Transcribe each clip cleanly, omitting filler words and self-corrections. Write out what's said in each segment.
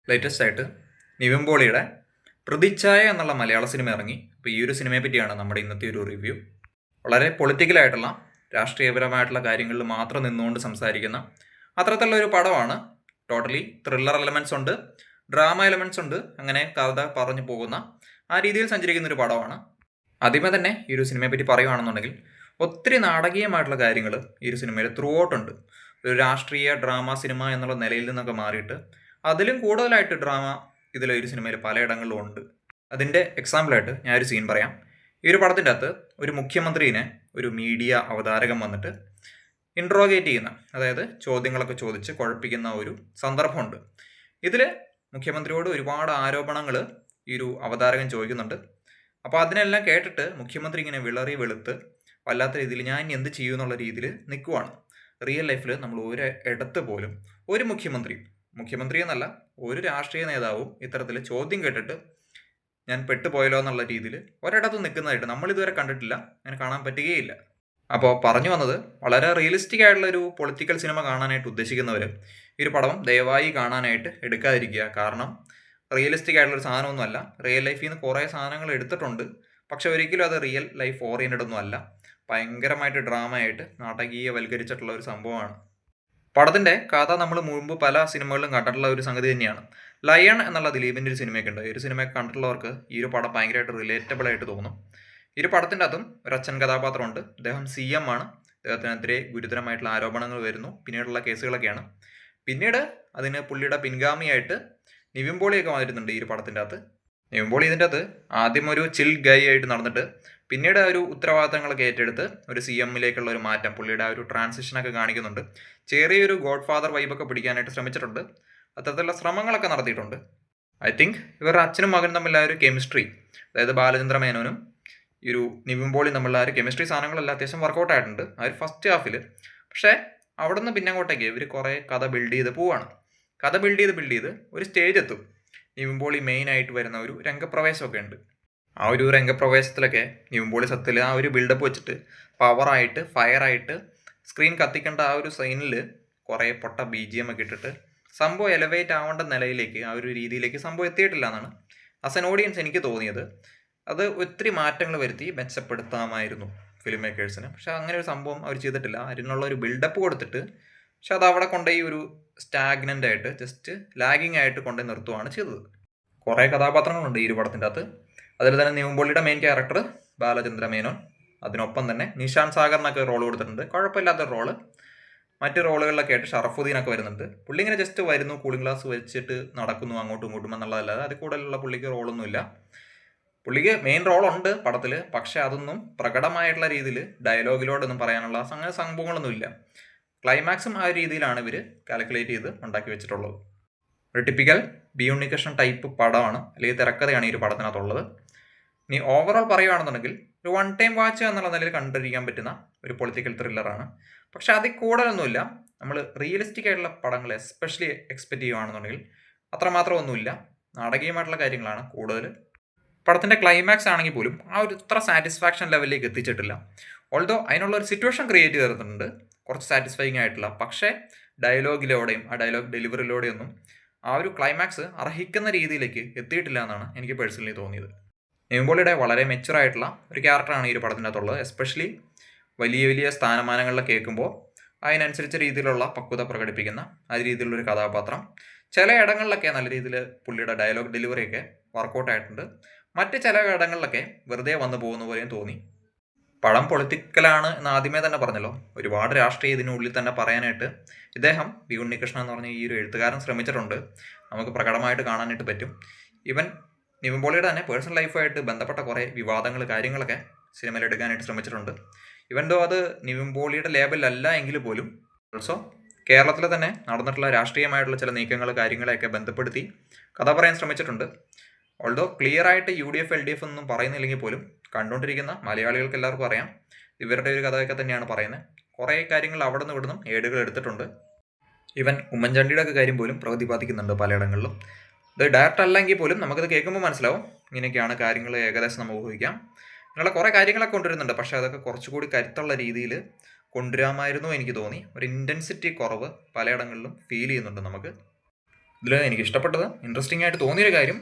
Latest ആയിട്ട് നിവിൻ പോളിയുടെ പ്രതിച്ഛായ എന്നുള്ള മലയാള സിനിമ ഇറങ്ങി. അപ്പോൾ ഈ ഒരു സിനിമയെ പറ്റിയാണ് നമ്മുടെ ഇന്നത്തെ ഒരു റിവ്യൂ. വളരെ പൊളിറ്റിക്കലായിട്ടുള്ള രാഷ്ട്രീയപരമായിട്ടുള്ള കാര്യങ്ങളിൽ മാത്രം നിന്നുകൊണ്ട് സംസാരിക്കുന്ന അത്തരത്തിലുള്ള ഒരു പടമാണ്. ടോട്ടലി ത്രില്ലർ എലമെന്റ്സ് ഉണ്ട്, ഡ്രാമ എലമെന്റ്സ് ഉണ്ട്, അങ്ങനെ കഥ പറഞ്ഞു പോകുന്ന ആ രീതിയിൽ സഞ്ചരിക്കുന്ന ഒരു പടമാണ്. ആദ്യമേ തന്നെ ഈ ഒരു സിനിമയെ പറ്റി പറയുകയാണെന്നുണ്ടെങ്കിൽ ഒത്തിരി നാടകീയമായിട്ടുള്ള കാര്യങ്ങൾ ഈ ഒരു സിനിമയിൽ ത്രൂ ഔട്ട് ഉണ്ട്. ഒരു രാഷ്ട്രീയ ഡ്രാമ സിനിമ എന്നുള്ള നിലയിൽ നിന്നൊക്കെ മാറിയിട്ട് അതിലും കൂടുതലായിട്ട് ഡ്രാമ ഒരു സിനിമയിൽ പലയിടങ്ങളിലും ഉണ്ട്. അതിൻ്റെ എക്സാമ്പിളായിട്ട് ഞാനൊരു സീൻ പറയാം. ഈ ഒരു പടത്തിൻ്റെ അകത്ത് ഒരു മുഖ്യമന്ത്രിനെ ഒരു മീഡിയ അവതാരകൻ വന്നിട്ട് ഇൻട്രോഗേറ്റ് ചെയ്യുന്ന, അതായത് ചോദ്യങ്ങളൊക്കെ ചോദിച്ച് കുഴപ്പിക്കുന്ന ഒരു സന്ദർഭമുണ്ട്. ഇതിൽ മുഖ്യമന്ത്രിയോട് ഒരുപാട് ആരോപണങ്ങൾ ഈ ഒരു അവതാരകൻ ചോദിക്കുന്നുണ്ട്. അപ്പോൾ അതിനെല്ലാം കേട്ടിട്ട് മുഖ്യമന്ത്രി ഇങ്ങനെ വിളറി വെളുത്ത് വല്ലാത്ത രീതിയിൽ ഞാൻ ഇനി എന്ത് ചെയ്യും എന്നുള്ള രീതിയിൽ നിൽക്കുവാണ്. റിയൽ ലൈഫിൽ നമ്മൾ ഒരു ഇടത്ത് പോലും ഒരു മുഖ്യമന്ത്രി എന്നല്ല, ഒരു രാഷ്ട്രീയ നേതാവും ഇത്തരത്തിൽ ചോദ്യം കേട്ടിട്ട് ഞാൻ പെട്ടുപോയല്ലോ എന്നുള്ള രീതിയിൽ ഒരിടത്തും നിൽക്കുന്നതായിട്ട് നമ്മൾ ഇതുവരെ കണ്ടിട്ടില്ല, അങ്ങനെ കാണാൻ പറ്റുകയില്ല. അപ്പോൾ പറഞ്ഞു വന്നത്, വളരെ റിയലിസ്റ്റിക് ആയിട്ടുള്ള ഒരു പൊളിറ്റിക്കൽ സിനിമ കാണാനായിട്ട് ഉദ്ദേശിക്കുന്നവർ ഈ ഒരു പടം ദയവായി കാണാനായിട്ട് എടുക്കാതിരിക്കുക. കാരണം റിയലിസ്റ്റിക് ആയിട്ടുള്ളൊരു സാധനമൊന്നുമല്ല. റിയൽ ലൈഫിൽ നിന്ന് കുറേ സാധനങ്ങൾ എടുത്തിട്ടുണ്ട്, പക്ഷെ ഒരിക്കലും അത് റിയൽ ലൈഫ് ഓറിയൻറ്റഡ് ഒന്നും അല്ല. ഭയങ്കരമായിട്ട് ഡ്രാമയായിട്ട് നാടകീയവൽക്കരിച്ചിട്ടുള്ള ഒരു സംഭവമാണ്. പടത്തിന്റെ കഥ നമ്മൾ മുമ്പ് പല സിനിമകളിലും കണ്ടിട്ടുള്ള ഒരു സംഗതി തന്നെയാണ്. ലയൺ എന്നുള്ള ദിലീപിന്റെ ഒരു സിനിമയൊക്കെ ഉണ്ട്. ഈ ഒരു സിനിമയൊക്കെ കണ്ടിട്ടുള്ളവർക്ക് ഈ ഒരു പടം ഭയങ്കരമായിട്ട് റിലേറ്റബിൾ ആയിട്ട് തോന്നും. ഈ ഒരു പടത്തിൻ്റെ അതും ഒരു അച്ഛൻ കഥാപാത്രമുണ്ട്. അദ്ദേഹം CM ആണ്. അദ്ദേഹത്തിനെതിരെ ഗുരുതരമായിട്ടുള്ള ആരോപണങ്ങൾ വരുന്നു, പിന്നീടുള്ള കേസുകളൊക്കെയാണ്. പിന്നീട് അതിന് പുള്ളിയുടെ പിൻഗാമിയായിട്ട് നിവിൻ പോളിയൊക്കെ വന്നിരുന്നുണ്ട് ഈ ഒരു പടത്തിൻ്റെ അകത്ത്. നിവിൻ പോളി ഇതിൻ്റെ അകത്ത് ആദ്യം ഒരു ചിൽ ഗൈ ആയിട്ട് നടന്നിട്ട് പിന്നീട് ഒരു ഉത്തരവാദിത്തങ്ങളൊക്കെ ഏറ്റെടുത്ത് ഒരു CM-ലേക്കുള്ള ഒരു മാറ്റം, പുള്ളിയുടെ ആ ഒരു ട്രാൻസിഷനൊക്കെ കാണിക്കുന്നുണ്ട്. ചെറിയൊരു ഗോഡ് ഫാദർ വൈബൊക്കെ പിടിക്കാനായിട്ട് ശ്രമിച്ചിട്ടുണ്ട്. അത്തരത്തിലുള്ള ശ്രമങ്ങളൊക്കെ നടത്തിയിട്ടുണ്ട്. ഐ തിങ്ക് ഇവരുടെ അച്ഛനും മകനും തമ്മിലുള്ള ഒരു കെമിസ്ട്രി, അതായത് ബാലചന്ദ്ര മേനോനും ഈ ഒരു നിവിൻ പോളിയും തമ്മിലുള്ള ആ ഒരു കെമിസ്ട്രി സാധനങ്ങളെല്ലാം അത്യാവശ്യം വർക്കൗട്ട് ആയിട്ടുണ്ട് ആ ഒരു ഫസ്റ്റ് ഹാഫിൽ. പക്ഷേ അവിടെ നിന്ന് പിന്നെ അങ്ങോട്ടേക്ക് ഇവർ കുറേ കഥ ബിൽഡ് ചെയ്ത് പോവാണ്. കഥ ബിൽഡ് ചെയ്ത് ഒരു സ്റ്റേജ് എത്തും. നിവിൻ പോളി മെയിൻ ആയിട്ട് വരുന്ന ഒരു രംഗപ്രവേശമൊക്കെ ഉണ്ട്. ആ ഒരു രംഗപ്രവേശത്തിലൊക്കെ നിവിൻ പോളി സത്യത്തിൽ ആ ഒരു ബിൽഡപ്പ് വെച്ചിട്ട് പവറായിട്ട് ഫയറായിട്ട് സ്ക്രീൻ കത്തിക്കേണ്ട ആ ഒരു സീനിൽ കുറേ പൊട്ട BGM ഒക്കെ ഇട്ടിട്ട് സംഭവം എലവേറ്റ് ആവേണ്ട നിലയിലേക്ക്, ആ ഒരു രീതിയിലേക്ക് സംഭവം എത്തിയിട്ടില്ല എന്നാണ് ആസ് എൻ ഓഡിയൻസ് എനിക്ക് തോന്നിയത്. അത് ഒത്തിരി മാറ്റങ്ങൾ വരുത്തി മെച്ചപ്പെടുത്താമായിരുന്നു ഫിലിം മേക്കേഴ്സിന്. പക്ഷെ അങ്ങനെ ഒരു സംഭവം അവർ ചെയ്തിട്ടില്ല. അതിനുള്ള ഒരു ബിൽഡപ്പ് കൊടുത്തിട്ട് പക്ഷെ അത് അവിടെ കൊണ്ടുപോയി ഒരു സ്റ്റാഗ്നൻ്റ് ആയിട്ട് ജസ്റ്റ് ലാഗിങ് ആയിട്ട് കൊണ്ടുപോയി നിർത്തുകയാണ് ചെയ്തത്. കുറേ കഥാപാത്രങ്ങളുണ്ട് ഈ ഒരു പടത്തിൻ്റെ അകത്ത്. അതിൽ തന്നെ നിവിൻ പോളിയുടെ മെയിൻ ക്യാരക്ടർ ബാലചന്ദ്ര മേനോൻ, അതിനൊപ്പം തന്നെ നിഷാന്ത് സാഗറിനൊക്കെ റോൾ കൊടുത്തിട്ടുണ്ട്, കുഴപ്പമില്ലാത്ത റോള്. മറ്റ് റോളുകളിലൊക്കെ ആയിട്ട് ഷറഫുദ്ദീനൊക്കെ വരുന്നുണ്ട്. പുള്ളി ഇങ്ങനെ ജസ്റ്റ് വരുന്നു, കൂളിംഗ് ഗ്ലാസ് വെച്ചിട്ട് നടക്കുന്നു അങ്ങോട്ടും ഇങ്ങോട്ടും എന്നുള്ളതല്ലാതെ അതിൽ കൂടുതലുള്ള പുള്ളിക്ക് റോളൊന്നുമില്ല. പുള്ളിക്ക് മെയിൻ റോളുണ്ട് പടത്തിൽ, പക്ഷെ അതൊന്നും പ്രകടമായിട്ടുള്ള രീതിയിൽ ഡയലോഗിലോടൊന്നും പറയാനുള്ള അങ്ങനെ സംഭവങ്ങളൊന്നുമില്ല. ക്ലൈമാക്സും ആ രീതിയിലാണ് ഇവർ കാൽക്കുലേറ്റ് ചെയ്ത് ഉണ്ടാക്കി വെച്ചിട്ടുള്ളത്. ഒരു ടിപ്പിക്കൽ ബി ഉണ്ണികൃഷ്ണൻ ടൈപ്പ് പടമാണ്, അല്ലെങ്കിൽ തിരക്കഥയാണ് ഈ ഒരു പടത്തിനകത്തുള്ളത്. ഇനി ഓവറോൾ പറയുകയാണെന്നുണ്ടെങ്കിൽ ഒരു വൺ ടൈം വാച്ച് എന്നുള്ള നിലയിൽ കണ്ടിരിക്കാൻ പറ്റുന്ന ഒരു പൊളിറ്റിക്കൽ ത്രില്ലറാണ്. പക്ഷെ അതിൽ കൂടുതലൊന്നുമില്ല. നമ്മൾ റിയലിസ്റ്റിക് ആയിട്ടുള്ള പടങ്ങൾ എസ്പെഷ്യലി എക്സ്പെക്റ്റ് ചെയ്യുകയാണെന്നുണ്ടെങ്കിൽ അത്രമാത്രം ഒന്നുമില്ല. നാടകീയമായിട്ടുള്ള കാര്യങ്ങളാണ് കൂടുതൽ. പടത്തിൻ്റെ ക്ലൈമാക്സ് ആണെങ്കിൽ പോലും ആ ഒരു ഇത്ര സാറ്റിസ്ഫാക്ഷൻ ലെവലിലേക്ക് എത്തിച്ചിട്ടില്ല. ഓൾദോ അതിനുള്ള ഒരു സിറ്റുവേഷൻ ക്രിയേറ്റ് ചെയ്തിട്ടുണ്ട് കുറച്ച് സാറ്റിസ്ഫൈങ് ആയിട്ടുള്ള. പക്ഷേ ഡയലോഗിലൂടെയും ആ ഡയലോഗ് ഡെലിവറിയിലൂടെയൊന്നും ആ ഒരു ക്ലൈമാക്സ് അർഹിക്കുന്ന രീതിയിലേക്ക് എത്തിയിട്ടില്ല എന്നാണ് എനിക്ക് പേഴ്സണലി തോന്നിയത്. നിവിൻ പോളിയുടെ വളരെ മെച്ചുറായിട്ടുള്ള ഒരു ക്യാരക്ടറാണ് ഈ ഒരു പടത്തിൻ്റെ അകത്തുള്ളത്. എസ്പെഷ്യലി വലിയ വലിയ സ്ഥാനമാനങ്ങളിലൊക്കെ കേൾക്കുമ്പോൾ അതിനനുസരിച്ച രീതിയിലുള്ള പക്വത പ്രകടിപ്പിക്കുന്ന ആ രീതിയിലുള്ളൊരു കഥാപാത്രം. ചില ഇടങ്ങളിലൊക്കെ നല്ല രീതിയിൽ പുള്ളിയുടെ ഡയലോഗ് ഡെലിവറിയൊക്കെ വർക്കൗട്ട് ആയിട്ടുണ്ട്. മറ്റ് ചില ഇടങ്ങളിലൊക്കെ വെറുതെ വന്നു പോകുന്ന പോലെയും തോന്നി. പടം പൊളിറ്റിക്കലാണ് എന്ന് ആദ്യമേ തന്നെ പറഞ്ഞല്ലോ. ഒരുപാട് രാഷ്ട്രീയ ഇതിനുള്ളിൽ തന്നെ പറയാനായിട്ട് ഇദ്ദേഹം ബി ഉണ്ണികൃഷ്ണൻ എന്ന് പറഞ്ഞ ഈ ഒരു എഴുത്തുകാരൻ ശ്രമിച്ചിട്ടുണ്ട്. നമുക്ക് പ്രകടമായിട്ട് കാണാനായിട്ട് പറ്റും. ഈവൻ നിവിൻ പോളിയുടെ തന്നെ പേഴ്സണൽ ലൈഫുമായിട്ട് ബന്ധപ്പെട്ട കുറേ വിവാദങ്ങൾ കാര്യങ്ങളൊക്കെ സിനിമയിൽ എടുക്കാനായിട്ട് ശ്രമിച്ചിട്ടുണ്ട്. ഇവൻ ദോ അത് നിവിൻ പോളിയുടെ ലേബലല്ല എങ്കിൽ പോലും ഓൾസോ കേരളത്തിൽ തന്നെ നടന്നിട്ടുള്ള രാഷ്ട്രീയമായിട്ടുള്ള ചില നീക്കങ്ങൾ കാര്യങ്ങളെയൊക്കെ ബന്ധപ്പെടുത്തി കഥ പറയാൻ ശ്രമിച്ചിട്ടുണ്ട്. ഓൾദോ ക്ലിയർ ആയിട്ട് UDF LDF ഒന്നും പറയുന്നില്ലെങ്കിൽ പോലും കണ്ടുകൊണ്ടിരിക്കുന്ന മലയാളികൾക്ക് എല്ലാവർക്കും അറിയാം ഇവരുടെ ഒരു കഥയൊക്കെ തന്നെയാണ് പറയുന്നത്. കുറേ കാര്യങ്ങൾ അവിടെ നിന്ന് ഇവിടുന്നും ഏടുകൾ എടുത്തിട്ടുണ്ട്. ഈവൻ ഉമ്മൻചാണ്ടിയുടെ ഒക്കെ കാര്യം പോലും പ്രതിപാദിക്കുന്നുണ്ട് പലയിടങ്ങളിലും. ഇത് ഡയറക്റ്റ് അല്ലെങ്കിൽ പോലും നമുക്കത് കേൾക്കുമ്പോൾ മനസ്സിലാവും ഇങ്ങനെയൊക്കെയാണ് കാര്യങ്ങൾ ഏകദേശം നമുക്ക് ഊഹിക്കാം. അങ്ങനെയുള്ള കുറേ കാര്യങ്ങളൊക്കെ കൊണ്ടുവരുന്നുണ്ട്. പക്ഷേ അതൊക്കെ കുറച്ചുകൂടി കരുത്തുള്ള രീതിയിൽ കൊണ്ടുവരാമായിരുന്നു എനിക്ക് തോന്നി. ഒരു ഇൻറ്റൻസിറ്റി കുറവ് പലയിടങ്ങളിലും ഫീൽ ചെയ്യുന്നുണ്ട് നമുക്ക്. ഇതിൽ എനിക്ക് ഇഷ്ടപ്പെട്ടത്, ഇൻട്രസ്റ്റിംഗ് ആയിട്ട് തോന്നിയൊരു കാര്യം,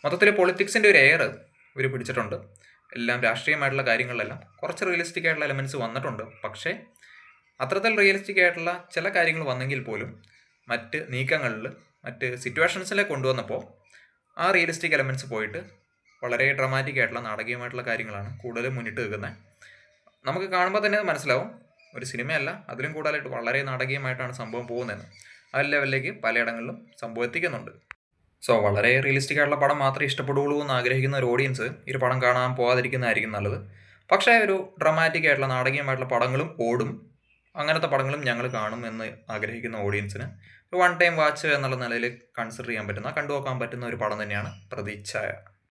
മൊത്തത്തിൽ പൊളിറ്റിക്സിൻ്റെ ഒരു എയർ ഇവർ പിടിച്ചിട്ടുണ്ട്. എല്ലാം രാഷ്ട്രീയമായിട്ടുള്ള കാര്യങ്ങളിലെല്ലാം കുറച്ച് റിയലിസ്റ്റിക് ആയിട്ടുള്ള എലമെൻറ്റ്സ് വന്നിട്ടുണ്ട്. പക്ഷേ അത്തരത്തിൽ റിയലിസ്റ്റിക് ആയിട്ടുള്ള ചില കാര്യങ്ങൾ വന്നെങ്കിൽ പോലും മറ്റ് നീക്കങ്ങളിൽ, മറ്റ് സിറ്റുവേഷൻസിലെ കൊണ്ടുവന്നപ്പോൾ ആ റിയലിസ്റ്റിക് എലമെൻറ്റ്സ് പോയിട്ട് വളരെ ഡ്രമാറ്റിക് ആയിട്ടുള്ള നാടകീയമായിട്ടുള്ള കാര്യങ്ങളാണ് കൂടുതൽ മുന്നിട്ട് നിൽക്കുന്നത്. നമുക്ക് കാണുമ്പോൾ തന്നെ മനസ്സിലാവും ഒരു സിനിമയല്ല, അതിലും കൂടുതലായിട്ട് വളരെ നാടകീയമായിട്ടാണ് സംഭവം പോകുന്നതെന്ന്. ആ ലെവലിലേക്ക് പലയിടങ്ങളിലും സംഭവം എത്തിക്കുന്നുണ്ട്. സോ വളരെ റിയലിസ്റ്റിക് ആയിട്ടുള്ള പടം മാത്രമേ ഇഷ്ടപ്പെടുകയുള്ളൂ എന്ന് ആഗ്രഹിക്കുന്ന ഒരു ഓഡിയൻസ് ഈ ഒരു പടം കാണാൻ പോകാതിരിക്കുന്നതായിരിക്കും നല്ലത്. പക്ഷേ ഒരു ഡ്രമാറ്റിക് ആയിട്ടുള്ള നാടകീയമായിട്ടുള്ള പടങ്ങളും ഓടും, അങ്ങനത്തെ പടങ്ങളും ഞങ്ങൾ കാണും എന്ന് ആഗ്രഹിക്കുന്ന ഓഡിയൻസിന് ഒരു വൺ ടൈം വാച്ച് എന്നുള്ള നിലയിൽ കൺസിഡർ ചെയ്യാൻ പറ്റുന്ന, കണ്ടുനോക്കാൻ പറ്റുന്ന ഒരു പടം തന്നെയാണ് പ്രതിച്ഛായ.